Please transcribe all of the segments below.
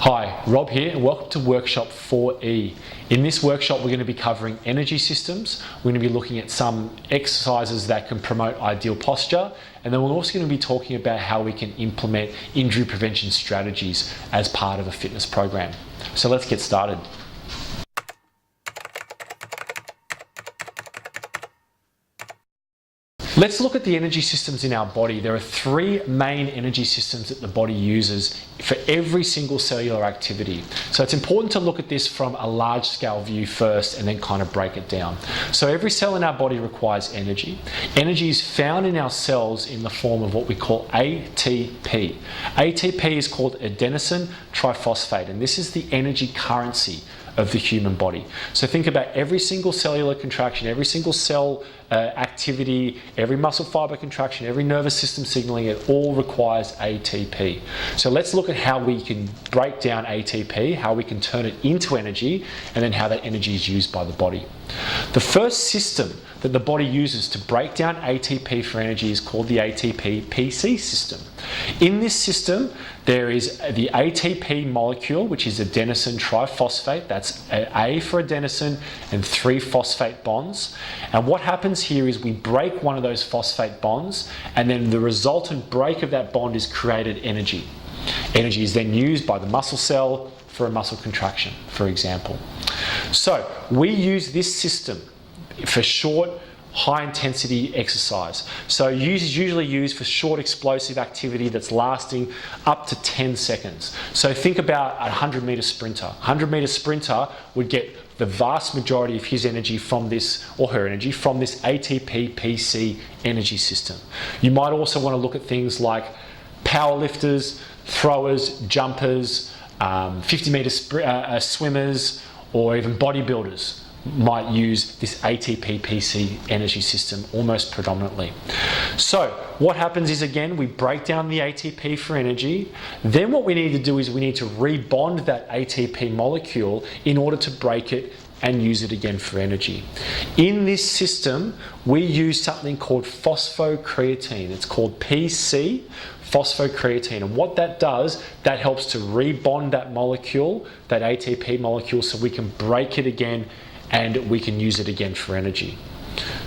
Hi, Rob here and welcome to Workshop 4E. In this workshop we're going to be covering energy systems, we're going to be looking at some exercises that can promote ideal posture, and then we're also going to be talking about how we can implement injury prevention strategies as part of a fitness program. So let's get started. Let's look at the energy systems in our body. There are three main energy systems that the body uses for every single cellular activity. So it's important to look at this from a large scale view first and then kind of break it down. So every cell in our body requires energy. Energy is found in our cells in the form of what we call ATP. ATP is called adenosine triphosphate, and this is the energy currency of the human body. So think about every single cellular contraction, every single cell activity, every muscle fiber contraction, every nervous system signaling, it all requires ATP. So let's look at how we can break down ATP, how we can turn it into energy, and then how that energy is used by the body. The first system that the body uses to break down ATP for energy is called the ATP-PC system. In this system, there is the ATP molecule, which is adenosine triphosphate. That's A for adenosine and 3 phosphate bonds. And what happens here is we break one of those phosphate bonds, and then the resultant break of that bond is created energy. Energy is then used by the muscle cell for a muscle contraction, for example. So we use this system for short, high-intensity exercise. So usually used for short explosive activity that's lasting up to 10 seconds. So think about a 100-meter sprinter. A 100-meter sprinter would get the vast majority of his energy from this, or her energy, from this ATP-PC energy system. You might also want to look at things like powerlifters, throwers, jumpers, 50-meter swimmers, or even bodybuilders might use this ATP-PC energy system almost predominantly. So what happens is, again, we break down the ATP for energy. Then what we need to do is we need to rebond that ATP molecule in order to break it and use it again for energy. In this system, we use something called phosphocreatine. It's called PC, phosphocreatine. And what that does, that helps to rebond that molecule, that ATP molecule, so we can break it again and we can use it again for energy.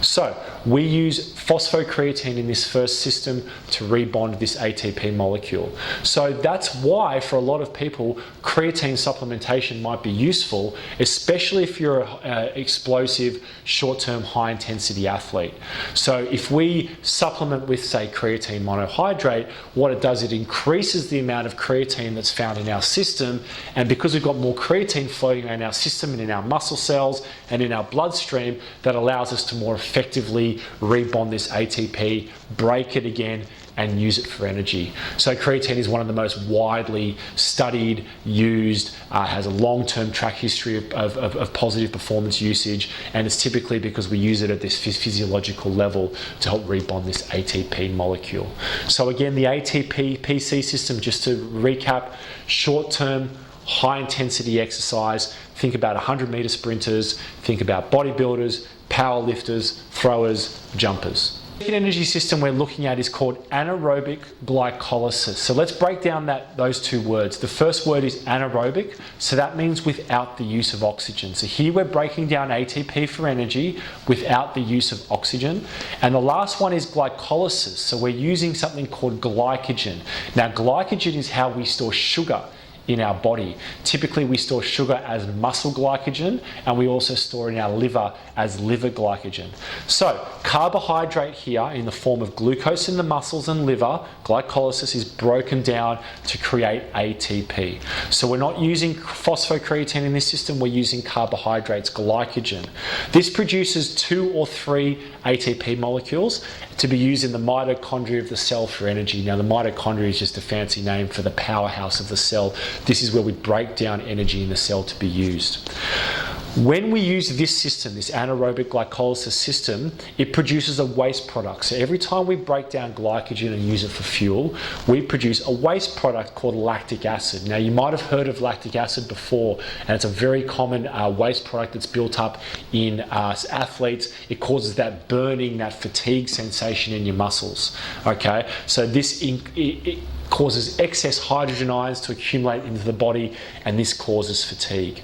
So we use phosphocreatine in this first system to rebond this ATP molecule. So that's why for a lot of people creatine supplementation might be useful, especially if you're an explosive, short-term, high-intensity athlete. So if we supplement with, say, creatine monohydrate, what it does, it increases the amount of creatine that's found in our system, and because we've got more creatine floating in our system and in our muscle cells and in our bloodstream, that allows us to more effectively rebond this ATP, break it again, and use it for energy. So creatine is one of the most widely studied, used, has a long-term track history of positive performance usage, and it's typically because we use it at this physiological level to help rebond this ATP molecule. So again, the ATP-PC system, just to recap, short-term, high-intensity exercise. Think about 100-meter sprinters, think about bodybuilders, powerlifters, throwers, jumpers. The second energy system we're looking at is called anaerobic glycolysis. So let's break down those two words. The first word is anaerobic, so that means without the use of oxygen. So here we're breaking down ATP for energy without the use of oxygen. And the last one is glycolysis, so we're using something called glycogen. Now glycogen is how we store sugar in our body. Typically we store sugar as muscle glycogen, and we also store in our liver as liver glycogen. So carbohydrate here in the form of glucose in the muscles and liver, glycolysis, is broken down to create ATP. So we're not using phosphocreatine in this system, we're using carbohydrates, glycogen. This produces 2 or 3 ATP molecules to be used in the mitochondria of the cell for energy. Now the mitochondria is just a fancy name for the powerhouse of the cell. This is where we break down energy in the cell to be used. When we use this system, this anaerobic glycolysis system, it produces a waste product. So every time we break down glycogen and use it for fuel, we produce a waste product called lactic acid. Now you might have heard of lactic acid before, and it's a very common waste product that's built up in athletes. It causes that burning, that fatigue sensation in your muscles. Okay, so this causes excess hydrogen ions to accumulate into the body, and this causes fatigue.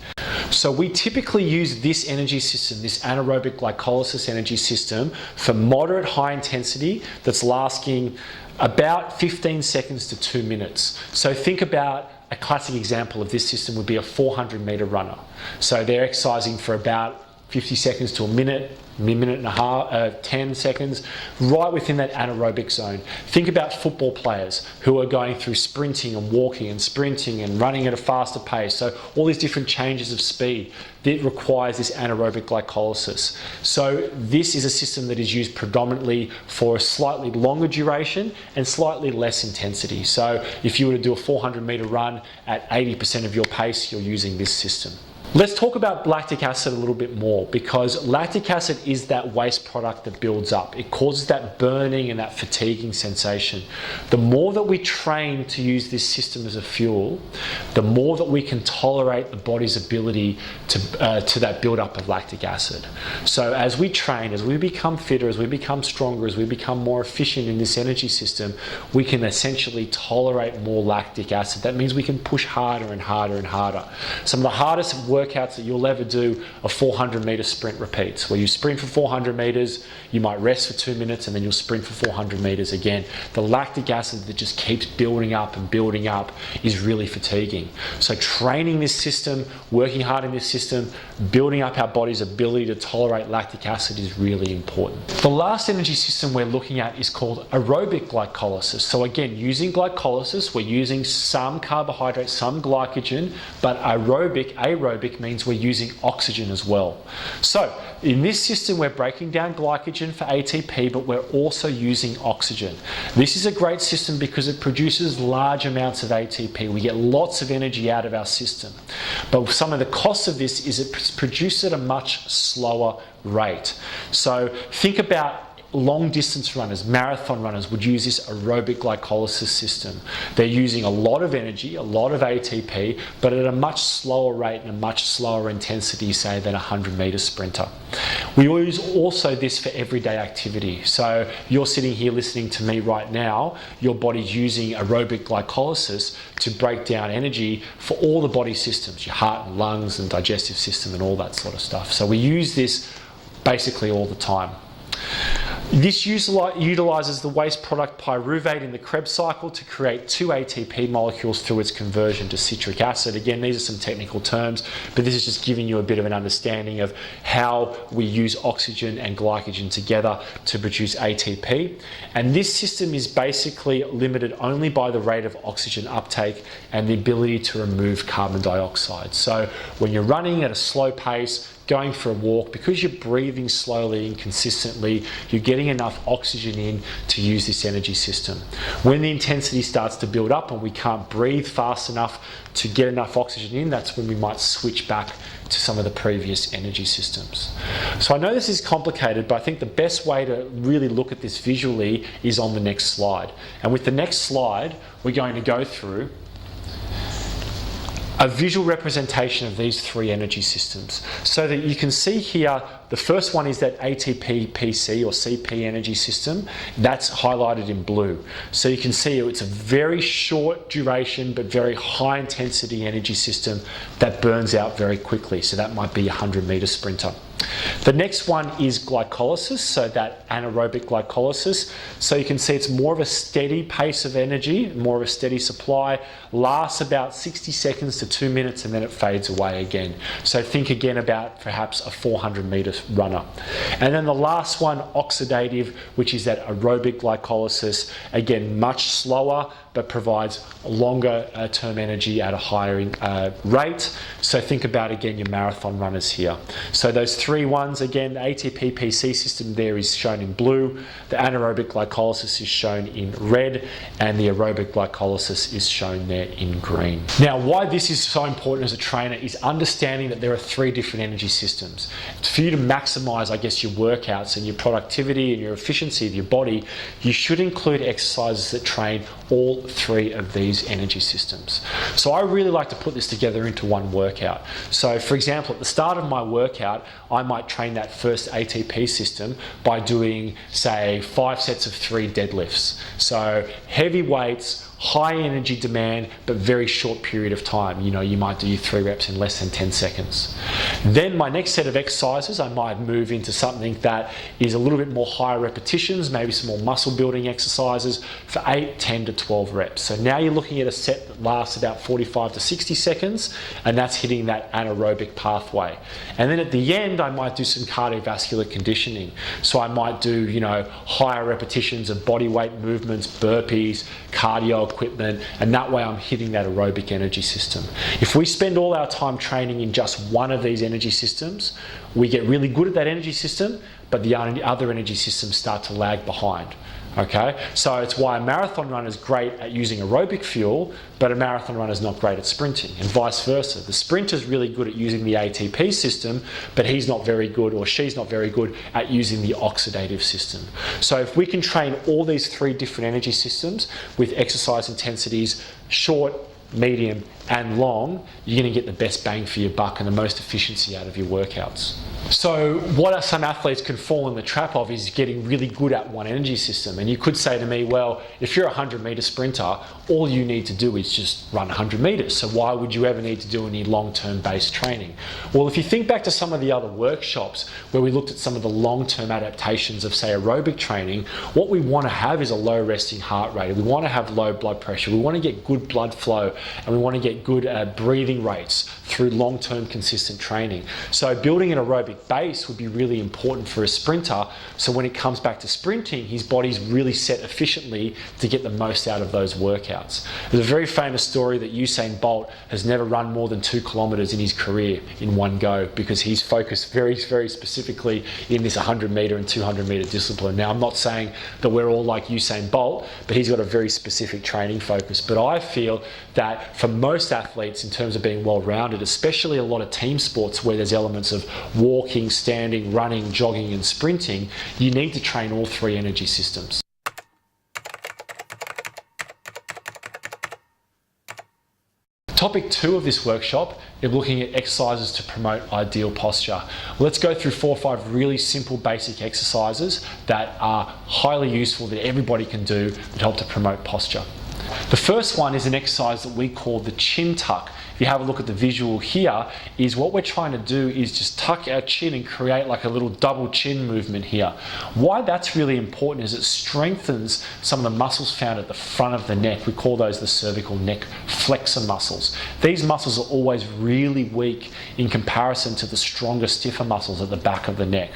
So we typically use this energy system, this anaerobic glycolysis energy system, for moderate high intensity that's lasting about 15 seconds to 2 minutes. So think about a classic example of this system would be a 400-meter runner. So they're exercising for about 50 seconds to a minute and a half, 10 seconds, right within that anaerobic zone. Think about football players who are going through sprinting and walking and sprinting and running at a faster pace. So all these different changes of speed that requires this anaerobic glycolysis. So this is a system that is used predominantly for a slightly longer duration and slightly less intensity. So if you were to do a 400-meter run at 80% of your pace, you're using this system. Let's talk about lactic acid a little bit more, because lactic acid is that waste product that builds up. It causes that burning and that fatiguing sensation. The more that we train to use this system as a fuel, the more that we can tolerate the body's ability to that buildup of lactic acid. So as we train, as we become fitter, as we become stronger, as we become more efficient in this energy system, we can essentially tolerate more lactic acid. That means we can push harder and harder and harder. Some of the hardest workouts that you'll ever do are 400-meter sprint repeats, where you sprint for 400 meters, you might rest for 2 minutes, and then you'll sprint for 400 meters again. The lactic acid that just keeps building up and building up is really fatiguing. So training this system, working hard in this system, building up our body's ability to tolerate lactic acid is really important. The last energy system we're looking at is called aerobic glycolysis. So again, using glycolysis, we're using some carbohydrate, some glycogen, but aerobic means we're using oxygen as well. So in this system, we're breaking down glycogen for ATP, but we're also using oxygen. This is a great system because it produces large amounts of ATP. We get lots of energy out of our system. But some of the costs of this is it's produced at a much slower rate. So think about long distance runners, marathon runners would use this aerobic glycolysis system. They're using a lot of energy, a lot of ATP, but at a much slower rate and a much slower intensity, say, than a 100-meter sprinter. We use also this for everyday activity. So you're sitting here listening to me right now, your body's using aerobic glycolysis to break down energy for all the body systems, your heart and lungs and digestive system and all that sort of stuff. So we use this basically all the time. This utilizes the waste product pyruvate in the Krebs cycle to create 2 ATP molecules through its conversion to citric acid. Again, these are some technical terms, but this is just giving you a bit of an understanding of how we use oxygen and glycogen together to produce ATP. And this system is basically limited only by the rate of oxygen uptake and the ability to remove carbon dioxide. So when you're running at a slow pace, going for a walk, because you're breathing slowly and consistently, you're getting enough oxygen in to use this energy system. When the intensity starts to build up and we can't breathe fast enough to get enough oxygen in, that's when we might switch back to some of the previous energy systems. So I know this is complicated, but I think the best way to really look at this visually is on the next slide. And with the next slide, we're going to go through a visual representation of these 3 energy systems, so that you can see here, the first one is that ATP-PC or CP energy system. That's highlighted in blue. So you can see it's a very short duration but very high intensity energy system that burns out very quickly. So that might be a 100-meter sprinter. The next one is glycolysis, so that anaerobic glycolysis. So you can see it's more of a steady pace of energy, more of a steady supply, lasts about 60 seconds to 2 minutes, and then it fades away again. So think again about perhaps a 400-meter runner. And then the last one, oxidative, which is that aerobic glycolysis, again much slower, but provides longer term energy at a higher rate. So think about again your marathon runners here. So those 3 ones, again, the ATP-PC system there is shown in blue, the anaerobic glycolysis is shown in red, and the aerobic glycolysis is shown there in green. Now, why this is so important as a trainer is understanding that there are 3 different energy systems. For you to maximize, I guess, your workouts and your productivity and your efficiency of your body, you should include exercises that train all 3 of these energy systems. So I really like to put this together into one workout. So for example, at the start of my workout, I might train that first ATP system by doing, say, 5 sets of 3 deadlifts. So heavy weights, high energy demand, but very short period of time. You know, you might do your 3 reps in less than 10 seconds. Then my next set of exercises, I might move into something that is a little bit more higher repetitions, maybe some more muscle building exercises for 8, 10 to 12 reps. So now you're looking at a set that lasts about 45 to 60 seconds, and that's hitting that anaerobic pathway. And then at the end, I might do some cardiovascular conditioning. So I might do, you know, higher repetitions of body weight movements, burpees, cardio equipment, and that way I'm hitting that aerobic energy system. If we spend all our time training in just one of these energy systems, we get really good at that energy system, but the other energy systems start to lag behind. Okay, so it's why a marathon runner is great at using aerobic fuel, but a marathon runner is not great at sprinting, and vice versa. The sprinter is really good at using the ATP system, but he's not very good, or she's not very good at using the oxidative system. So if we can train all these 3 different energy systems with exercise intensities, short, medium, and long, you're going to get the best bang for your buck and the most efficiency out of your workouts. So what some athletes can fall in the trap of is getting really good at one energy system. And you could say to me, well, if you're a 100-meter sprinter, all you need to do is just run 100 meters. So why would you ever need to do any long-term based training? Well, if you think back to some of the other workshops where we looked at some of the long-term adaptations of, say, aerobic training, what we want to have is a low resting heart rate. We want to have low blood pressure. We want to get good blood flow, and we want to get good breathing rates through long-term consistent training. So building an aerobic base would be really important for a sprinter, so when it comes back to sprinting, his body's really set efficiently to get the most out of those workouts. There's a very famous story that Usain Bolt has never run more than 2 kilometers in his career in one go, because he's focused very, very specifically in this 100-meter and 200-meter discipline. Now, I'm not saying that we're all like Usain Bolt, but he's got a very specific training focus. But I feel that for most athletes, in terms of being well-rounded, especially a lot of team sports where there's elements of walking, standing, running, jogging, and sprinting, you need to train all 3 energy systems. Topic 2 of this workshop is looking at exercises to promote ideal posture. Let's go through 4 or 5 really simple basic exercises that are highly useful that everybody can do that help to promote posture. The first one is an exercise that we call the chin tuck. If you have a look at the visual here, is what we're trying to do is just tuck our chin and create like a little double chin movement here. Why that's really important is it strengthens some of the muscles found at the front of the neck. We call those the cervical neck flexor muscles. These muscles are always really weak in comparison to the stronger, stiffer muscles at the back of the neck.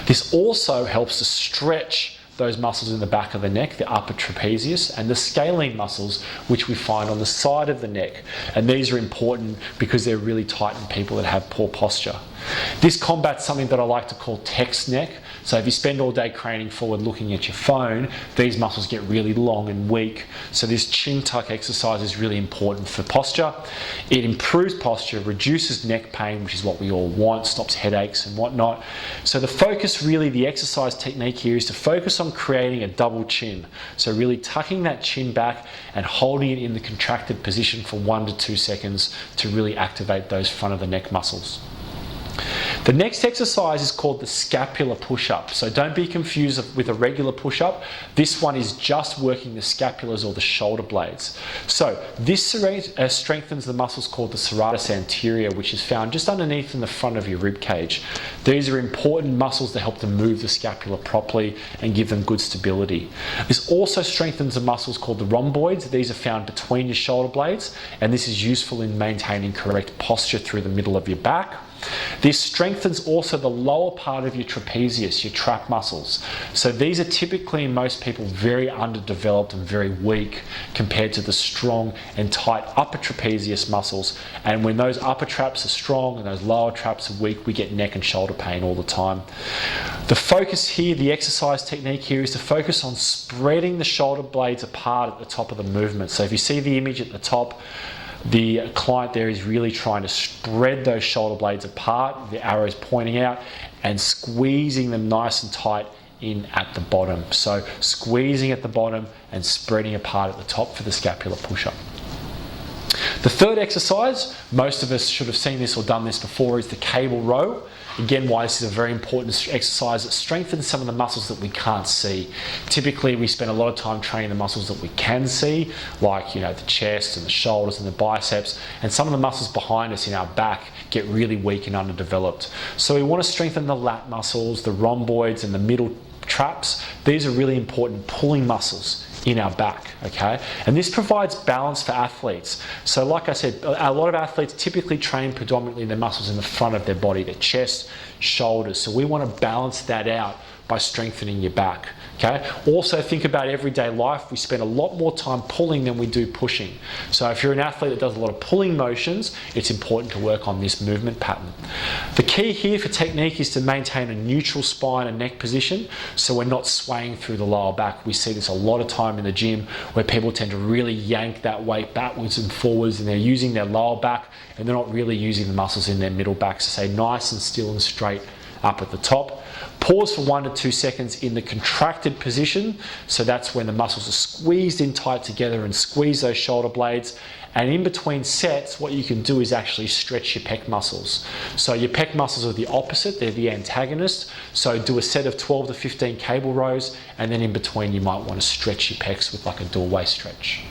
This also helps to stretch those muscles in the back of the neck, the upper trapezius, and the scalene muscles, which we find on the side of the neck. And these are important because they're really tight in people that have poor posture. This combats something that I like to call text neck. So if you spend all day craning forward looking at your phone, these muscles get really long and weak. So this chin tuck exercise is really important for posture. It improves posture, reduces neck pain, which is what we all want, stops headaches and whatnot. So the focus really, the exercise technique here is to focus on creating a double chin. So really tucking that chin back and holding it in the contracted position for 1 to 2 seconds to really activate those front of the neck muscles. The next exercise is called the scapular push-up. So don't be confused with a regular push-up. This one is just working the scapulars or the shoulder blades. So this strengthens the muscles called the serratus anterior, which is found just underneath in the front of your rib cage. These are important muscles that help to move the scapula properly and give them good stability. This also strengthens the muscles called the rhomboids. These are found between your shoulder blades, and this is useful in maintaining correct posture through the middle of your back. This strengthens also the lower part of your trapezius, your trap muscles. So these are typically in most people very underdeveloped and very weak compared to the strong and tight upper trapezius muscles. And when those upper traps are strong and those lower traps are weak, we get neck and shoulder pain all the time. The focus here, the exercise technique here, is to focus on spreading the shoulder blades apart at the top of the movement. So if you see the image at the top, the client there is really trying to spread those shoulder blades apart, the arrows pointing out, and squeezing them nice and tight in at the bottom. So squeezing at the bottom and spreading apart at the top for the scapular push-up. The third exercise, most of us should have seen this or done this before, is the cable row. Again, why this is a very important exercise. It strengthens some of the muscles that we can't see. Typically, we spend a lot of time training the muscles that we can see, like the chest and the shoulders and the biceps, and some of the muscles behind us in our back get really weak and underdeveloped. So we want to strengthen the lat muscles, the rhomboids and the middle traps. These are really important pulling muscles in our back, okay? And this provides balance for athletes. So like I said, a lot of athletes typically train predominantly their muscles in the front of their body, their chest, shoulders. So we want to balance that out by strengthening your back, okay? Also think about everyday life. We spend a lot more time pulling than we do pushing. So if you're an athlete that does a lot of pulling motions, it's important to work on this movement pattern. The key here for technique is to maintain a neutral spine and neck position so we're not swaying through the lower back. We see this a lot of time in the gym where people tend to really yank that weight backwards and forwards, and they're using their lower back and they're not really using the muscles in their middle back. So stay nice and still and straight up at the top. Pause for 1 to 2 seconds in the contracted position. So that's when the muscles are squeezed in tight together, and squeeze those shoulder blades. And in between sets, what you can do is actually stretch your pec muscles. So your pec muscles are the opposite, they're the antagonist. So do a set of 12 to 15 cable rows, and then in between you might want to stretch your pecs with like a doorway stretch.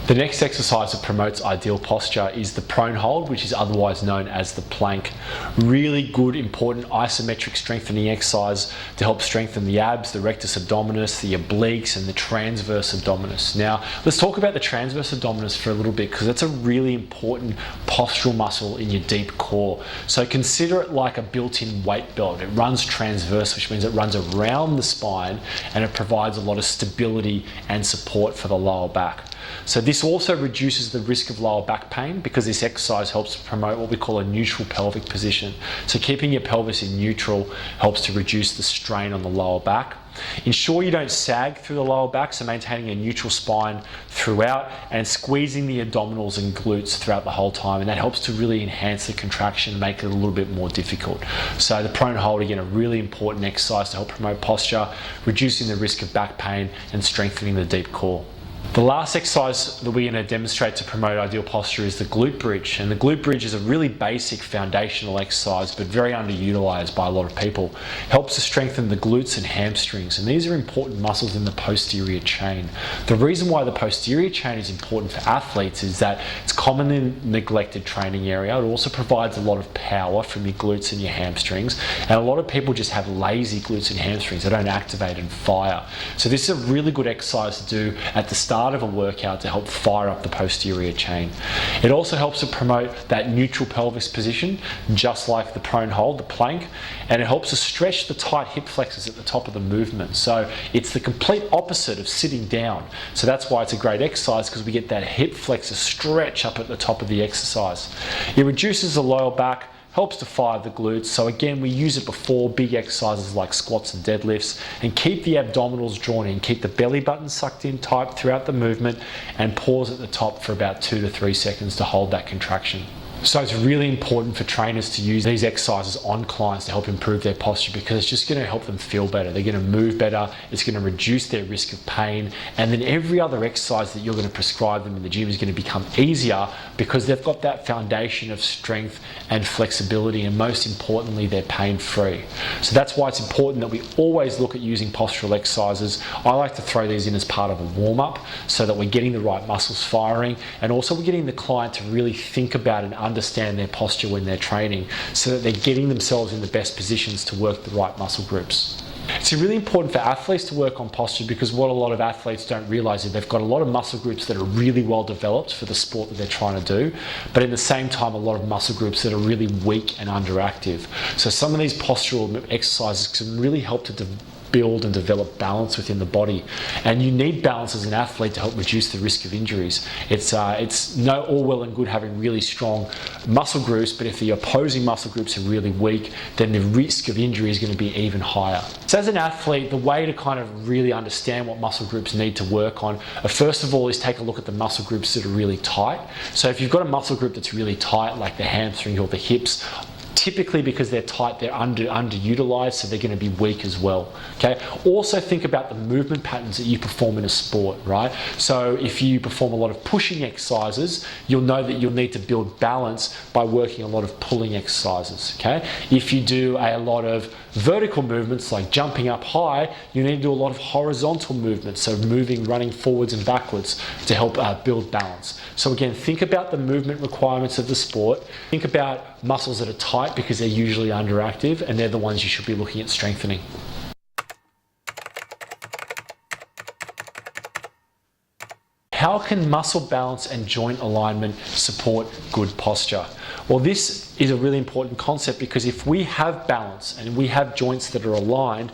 The next exercise that promotes ideal posture is the prone hold, which is otherwise known as the plank. Really good, important isometric strengthening exercise to help strengthen the abs, the rectus abdominis, the obliques, and the transverse abdominis. Now, let's talk about the transverse abdominis for a little bit, because that's a really important postural muscle in your deep core. So consider it like a built-in weight belt. It runs transverse, which means it runs around the spine, and it provides a lot of stability and support for the lower back. So this also reduces the risk of lower back pain, because this exercise helps to promote what we call a neutral pelvic position. So keeping your pelvis in neutral helps to reduce the strain on the lower back. Ensure you don't sag through the lower back, so maintaining a neutral spine throughout and squeezing the abdominals and glutes throughout the whole time, and that helps to really enhance the contraction and make it a little bit more difficult. So the prone hold, again, a really important exercise to help promote posture, reducing the risk of back pain and strengthening the deep core. The last exercise that we're going to demonstrate to promote ideal posture is the glute bridge. And the glute bridge is a really basic foundational exercise, but very underutilized by a lot of people. Helps to strengthen the glutes and hamstrings, and these are important muscles in the posterior chain. The reason why the posterior chain is important for athletes is that it's commonly neglected training area. It also provides a lot of power from your glutes and your hamstrings, and a lot of people just have lazy glutes and hamstrings. They don't activate and fire. So this is a really good exercise to do at the start of a workout to help fire up the posterior chain. It also helps to promote that neutral pelvis position, just like the prone hold, the plank, and it helps to stretch the tight hip flexors at the top of the movement. So it's the complete opposite of sitting down. So that's why it's a great exercise, because we get that hip flexor stretch up at the top of the exercise. It reduces the lower back, helps to fire the glutes. So again, we use it before big exercises like squats and deadlifts, and keep the abdominals drawn in, keep the belly button sucked in tight throughout the movement, and pause at the top for about 2 to 3 seconds to hold that contraction. So it's really important for trainers to use these exercises on clients to help improve their posture, because it's just going to help them feel better. They're going to move better. It's going to reduce their risk of pain. And then every other exercise that you're going to prescribe them in the gym is going to become easier, because they've got that foundation of strength and flexibility, and most importantly, they're pain-free. So that's why it's important that we always look at using postural exercises. I like to throw these in as part of a warm-up so that we're getting the right muscles firing, and also we're getting the client to really think about and understand their posture when they're training, so that they're getting themselves in the best positions to work the right muscle groups. It's really important for athletes to work on posture, because what a lot of athletes don't realize is they've got a lot of muscle groups that are really well developed for the sport that they're trying to do, but at the same time a lot of muscle groups that are really weak and underactive. So some of these postural exercises can really help to build and develop balance within the body, and you need balance as an athlete to help reduce the risk of injuries. It's no all well and good having really strong muscle groups, but if the opposing muscle groups are really weak, then the risk of injury is going to be even higher. So as an athlete, the way to kind of really understand what muscle groups need to work on, first of all, is take a look at the muscle groups that are really tight. So if you've got a muscle group that's really tight, like the hamstring or the hips, Typically because they're tight, they're underutilized, so they're going to be weak as well. Okay. Also think about the movement patterns that you perform in a sport, right? So if you perform a lot of pushing exercises, you'll know that you'll need to build balance by working a lot of pulling exercises. Okay. If you do a lot of vertical movements like jumping up high, you need to do a lot of horizontal movements, so moving, running forwards and backwards to help build balance. So again, think about the movement requirements of the sport. Think about muscles that are tight because they're usually underactive, and they're the ones you should be looking at strengthening. How can muscle balance and joint alignment support good posture? Well, this is a really important concept because if we have balance and we have joints that are aligned,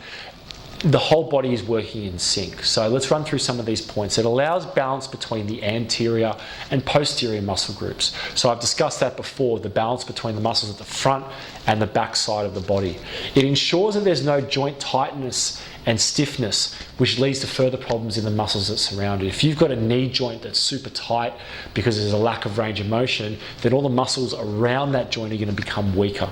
the whole body is working in sync. So let's run through some of these points. It allows balance between the anterior and posterior muscle groups. So I've discussed that before, the balance between the muscles at the front and the back side of the body. It ensures that there's no joint tightness and stiffness, which leads to further problems in the muscles that surround it. If you've got a knee joint that's super tight because there's a lack of range of motion, then all the muscles around that joint are going to become weaker.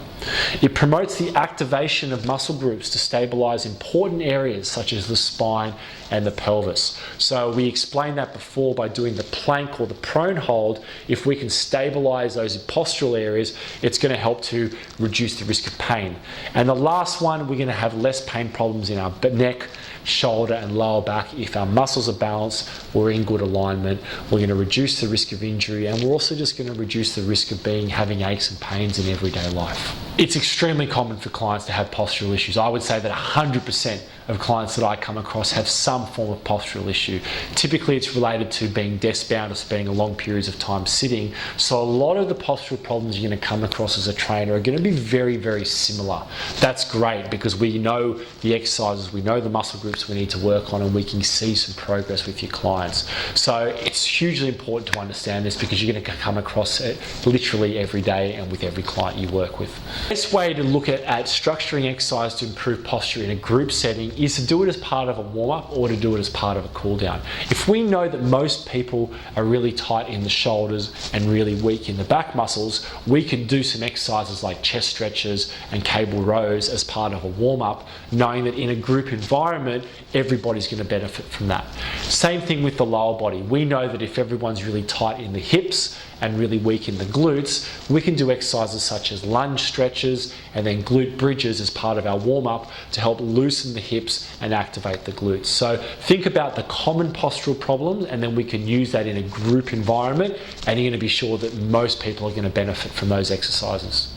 It promotes the activation of muscle groups to stabilize important areas such as the spine and the pelvis. So we explained that before by doing the plank or the prone hold. If we can stabilize those postural areas, it's going to help to reduce the risk of pain. And the last one, we're going to have less pain problems in our neck, shoulder and lower back. If our muscles are balanced, we're in good alignment, we're going to reduce the risk of injury, and we're also just going to reduce the risk of having aches and pains in everyday life. It's extremely common for clients to have postural issues. I would say that 100% of clients that I come across have some form of postural issue. Typically it's related to being desk bound or spending long periods of time sitting. So a lot of the postural problems you're going to come across as a trainer are going to be very, very similar. That's great because we know the exercises, we know the muscle groups we need to work on, and we can see some progress with your clients. So it's hugely important to understand this because you're going to come across it literally every day and with every client you work with. The best way to look at structuring exercise to improve posture in a group setting is to do it as part of a warm-up or to do it as part of a cool-down. If we know that most people are really tight in the shoulders and really weak in the back muscles, we can do some exercises like chest stretches and cable rows as part of a warm-up, knowing that in a group environment, everybody's going to benefit from that. Same thing with the lower body. We know that if everyone's really tight in the hips and really weak in the glutes, we can do exercises such as lunge stretches and then glute bridges as part of our warm-up to help loosen the hips and activate the glutes. So think about the common postural problems, and then we can use that in a group environment, and you're going to be sure that most people are going to benefit from those exercises.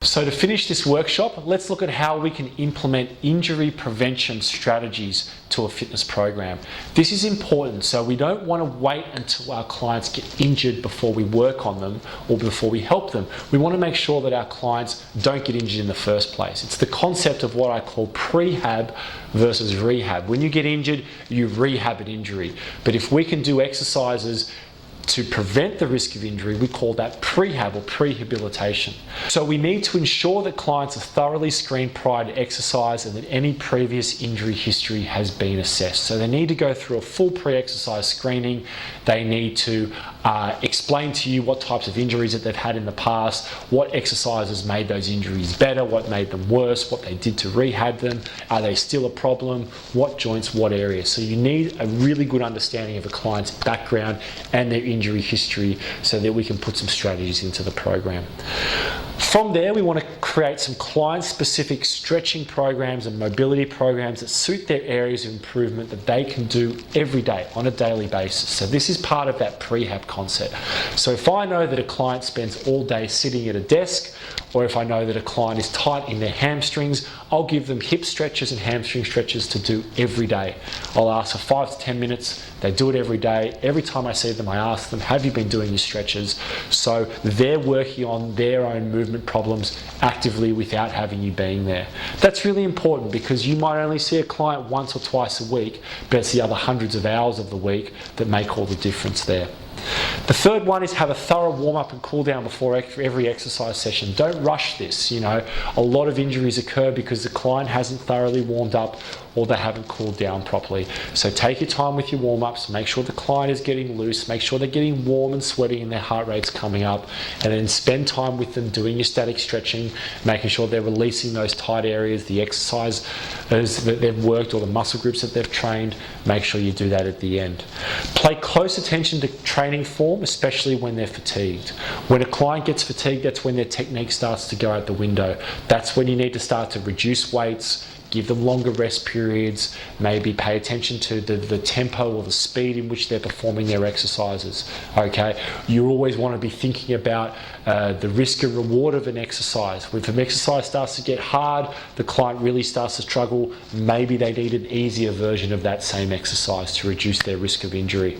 So to finish this workshop, let's look at how we can implement injury prevention strategies to a fitness program. This is important, so we don't want to wait until our clients get injured before we work on them or before we help them. We want to make sure that our clients don't get injured in the first place. It's the concept of what I call prehab versus rehab. When you get injured, you rehab an injury. But if we can do exercises to prevent the risk of injury, we call that prehab or prehabilitation. So we need to ensure that clients are thoroughly screened prior to exercise and that any previous injury history has been assessed. So they need to go through a full pre-exercise screening. They need to explain to you what types of injuries that they've had in the past, what exercises made those injuries better, what made them worse, what they did to rehab them, are they still a problem, what joints, what areas. So you need a really good understanding of a client's background and their injury history so that we can put some strategies into the program. From there, we want to create some client-specific stretching programs and mobility programs that suit their areas of improvement that they can do every day on a daily basis. So this is part of that prehab concept. So if I know that a client spends all day sitting at a desk, or if I know that a client is tight in their hamstrings, I'll give them hip stretches and hamstring stretches to do every day. I'll ask for 5 to 10 minutes. They do it every day. Every time I see them, I ask them, have you been doing your stretches? So they're working on their own movement problems actively without having you being there. That's really important because you might only see a client once or twice a week, but it's the other hundreds of hours of the week that make all the difference there. The third one is have a thorough warm-up and cool-down before every exercise session. Don't rush this. A lot of injuries occur because the client hasn't thoroughly warmed up or they haven't cooled down properly. So take your time with your warm-ups, make sure the client is getting loose, make sure they're getting warm and sweaty and their heart rate's coming up, and then spend time with them doing your static stretching, making sure they're releasing those tight areas, the exercise that they've worked or the muscle groups that they've trained. Make sure you do that at the end. Pay close attention to training form, especially when they're fatigued. When a client gets fatigued, that's when their technique starts to go out the window. That's when you need to start to reduce weights, give them longer rest periods, maybe pay attention to the tempo or the speed in which they're performing their exercises, okay? You always want to be thinking about the risk and reward of an exercise. If an exercise starts to get hard, the client really starts to struggle, maybe they need an easier version of that same exercise to reduce their risk of injury.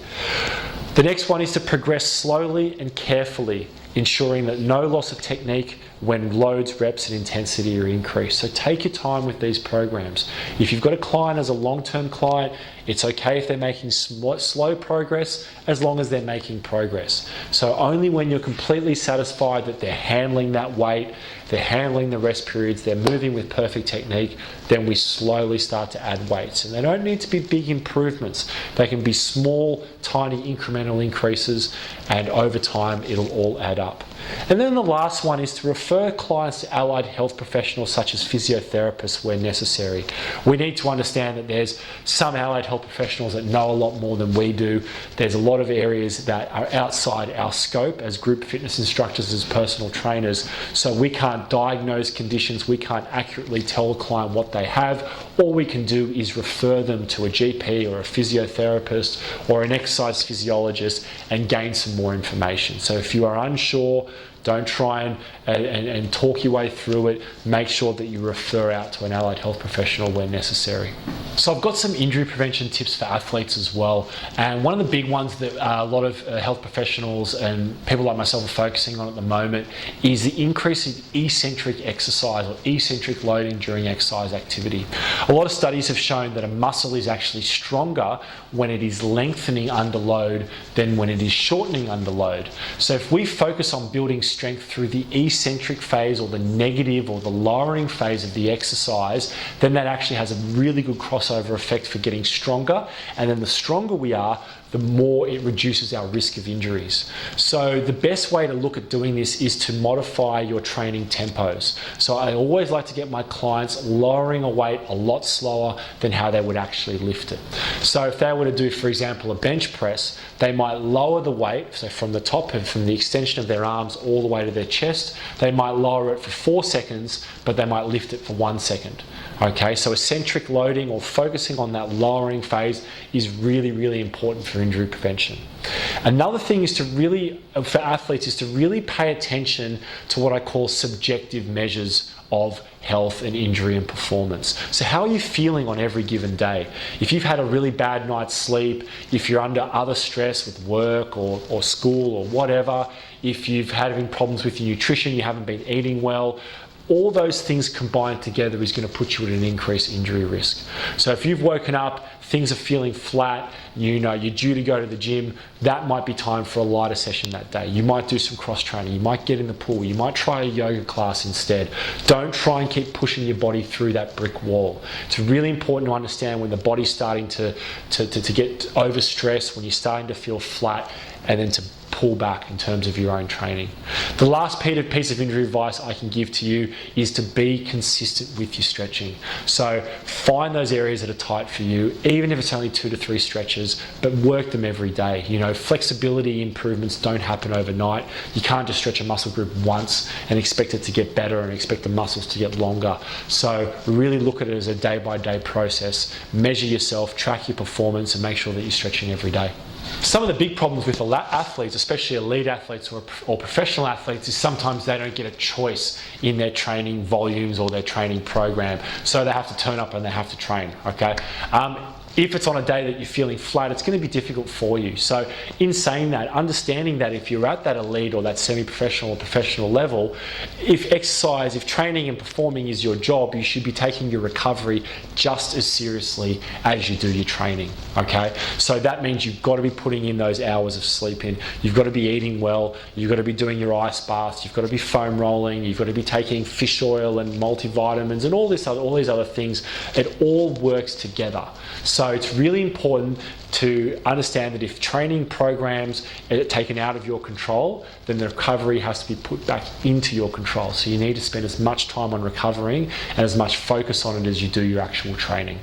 The next one is to progress slowly and carefully, ensuring that no loss of technique when loads, reps, and intensity are increased. So take your time with these programs. If you've got a client as a long-term client, it's okay if they're making slow progress as long as they're making progress. So only when you're completely satisfied that they're handling that weight, they're handling the rest periods, they're moving with perfect technique, then we slowly start to add weights. And they don't need to be big improvements. They can be small, tiny incremental increases, and over time it'll all add up. And then the last one is to refer clients to allied health professionals such as physiotherapists where necessary. We need to understand that there's some allied health professionals that know a lot more than we do. There's a lot of areas that are outside our scope as group fitness instructors, as personal trainers. So we can't diagnose conditions, we can't accurately tell a client what they have. All we can do is refer them to a GP or a physiotherapist or an exercise physiologist and gain some more information. So if you are unsure, don't try and talk your way through it. Make sure that you refer out to an allied health professional where necessary. So I've got some injury prevention tips for athletes as well. And one of the big ones that a lot of health professionals and people like myself are focusing on at the moment is the increase in eccentric exercise or eccentric loading during exercise activity. A lot of studies have shown that a muscle is actually stronger when it is lengthening under load than when it is shortening under load. So if we focus on building strength through the eccentric phase or the negative or the lowering phase of the exercise, then that actually has a really good crossover effect for getting stronger. And then the stronger we are, the more it reduces our risk of injuries. So the best way to look at doing this is to modify your training tempos. So I always like to get my clients lowering a weight a lot slower than how they would actually lift it. So if they were to do, for example, a bench press, they might lower the weight, so from the top and from the extension of their arms all the way to their chest, they might lower it for 4 seconds, but they might lift it for 1 second. Okay, so eccentric loading or focusing on that lowering phase is really, really important for injury prevention. Another thing is to really, for athletes, is to really pay attention to what I call subjective measures of health and injury and performance. So how are you feeling on every given day? If you've had a really bad night's sleep, if you're under other stress with work or school or whatever, if you've had having problems with your nutrition, you haven't been eating well, all those things combined together is going to put you at an increased injury risk. So if you've woken up, things are feeling flat, you know you're due to go to the gym, that might be time for a lighter session that day. You might do some cross training, you might get in the pool, you might try a yoga class instead. Don't try and keep pushing your body through that brick wall. It's really important to understand when the body's starting to get overstressed, when you're starting to feel flat, and then to pull back in terms of your own training. The last piece of injury advice I can give to you is to be consistent with your stretching. So find those areas that are tight for you, even if it's only 2 to 3 stretches, but work them every day. You know, flexibility improvements don't happen overnight. You can't just stretch a muscle group once and expect it to get better and expect the muscles to get longer. So really look at it as a day-by-day process. Measure yourself, track your performance, and make sure that you're stretching every day. Some of the big problems with athletes, especially elite athletes or professional athletes, is sometimes they don't get a choice in their training volumes or their training program. So they have to turn up and they have to train, okay? if it's on a day that you're feeling flat, it's going to be difficult for you. So in saying that, understanding that if you're at that elite or that semi-professional or professional level, if exercise, if training and performing is your job, you should be taking your recovery just as seriously as you do your training, okay? So that means you've got to be putting in those hours of sleep in. You've got to be eating well. You've got to be doing your ice baths. You've got to be foam rolling. You've got to be taking fish oil and multivitamins and all these other things. It all works together. So it's really important to understand that if training programs are taken out of your control, then the recovery has to be put back into your control. So you need to spend as much time on recovering and as much focus on it as you do your actual training.